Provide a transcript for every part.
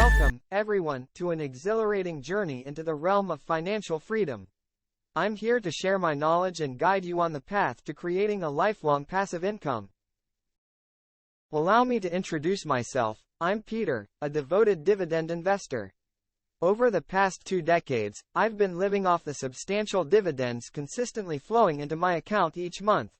Welcome, everyone, to an exhilarating journey into the realm of financial freedom. I'm here to share my knowledge and guide you on the path to creating a lifelong passive income. Allow me to introduce myself. I'm Peter, a devoted dividend investor. Over the past 2 decades, I've been living off the substantial dividends consistently flowing into my account each month.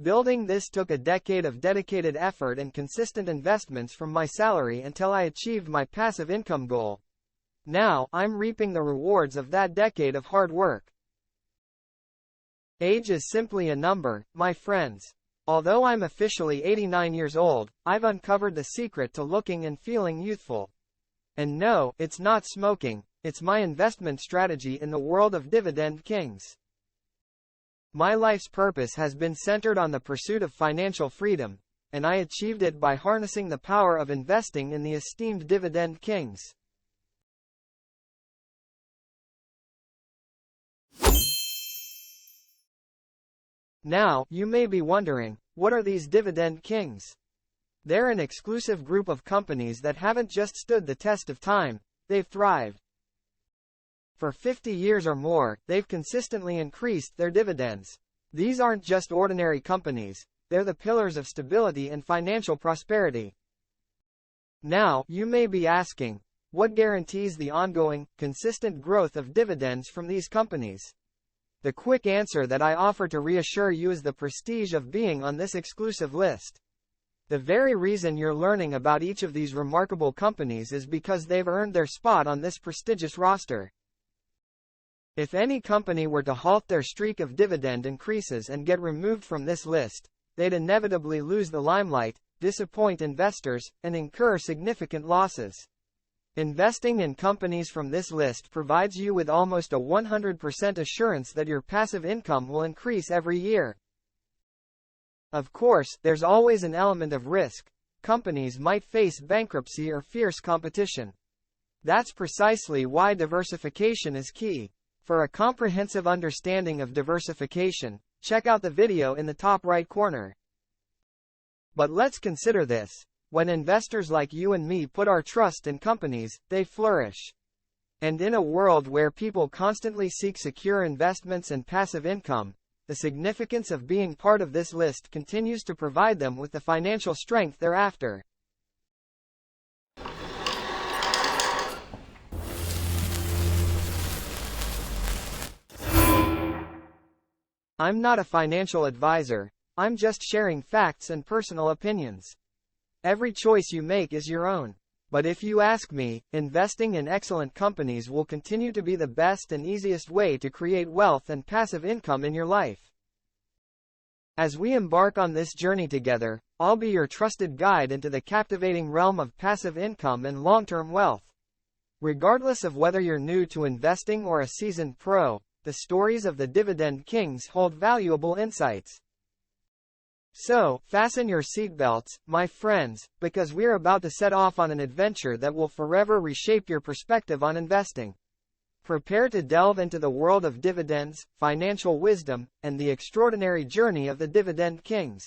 Building this took a decade of dedicated effort and consistent investments from my salary until I achieved my passive income goal. Now, I'm reaping the rewards of that decade of hard work. Age is simply a number, my friends. Although I'm officially 89 years old, I've uncovered the secret to looking and feeling youthful. And no, it's not smoking, it's my investment strategy in the world of dividend kings. My life's purpose has been centered on the pursuit of financial freedom, and I achieved it by harnessing the power of investing in the esteemed dividend kings. Now, you may be wondering, what are these dividend kings? They're an exclusive group of companies that haven't just stood the test of time, they've thrived. For 50 years or more, they've consistently increased their dividends. These aren't just ordinary companies, they're the pillars of stability and financial prosperity. Now, you may be asking, what guarantees the ongoing, consistent growth of dividends from these companies? The quick answer that I offer to reassure you is the prestige of being on this exclusive list. The very reason you're learning about each of these remarkable companies is because they've earned their spot on this prestigious roster. If any company were to halt their streak of dividend increases and get removed from this list, they'd inevitably lose the limelight, disappoint investors, and incur significant losses. Investing in companies from this list provides you with almost a 100% assurance that your passive income will increase every year. Of course, there's always an element of risk. Companies might face bankruptcy or fierce competition. That's precisely why diversification is key. For a comprehensive understanding of diversification, check out the video in the top right corner. But let's consider this. When investors like you and me put our trust in companies, they flourish. And in a world where people constantly seek secure investments and passive income, the significance of being part of this list continues to provide them with the financial strength they're after. I'm not a financial advisor, I'm just sharing facts and personal opinions. Every choice you make is your own. But if you ask me, investing in excellent companies will continue to be the best and easiest way to create wealth and passive income in your life. As we embark on this journey together, I'll be your trusted guide into the captivating realm of passive income and long-term wealth. Regardless of whether you're new to investing or a seasoned pro, the stories of the dividend kings hold valuable insights. So, fasten your seatbelts, my friends, because we're about to set off on an adventure that will forever reshape your perspective on investing. Prepare to delve into the world of dividends, financial wisdom, and the extraordinary journey of the dividend kings.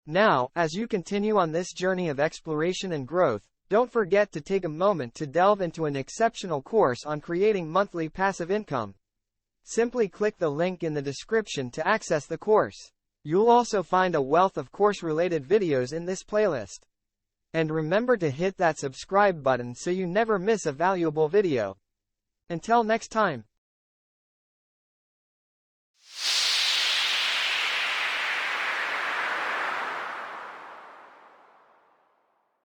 Now, as you continue on this journey of exploration and growth, don't forget to take a moment to delve into an exceptional course on creating monthly passive income. Simply click the link in the description to access the course. You'll also find a wealth of course-related videos in this playlist. And remember to hit that subscribe button so you never miss a valuable video. Until next time.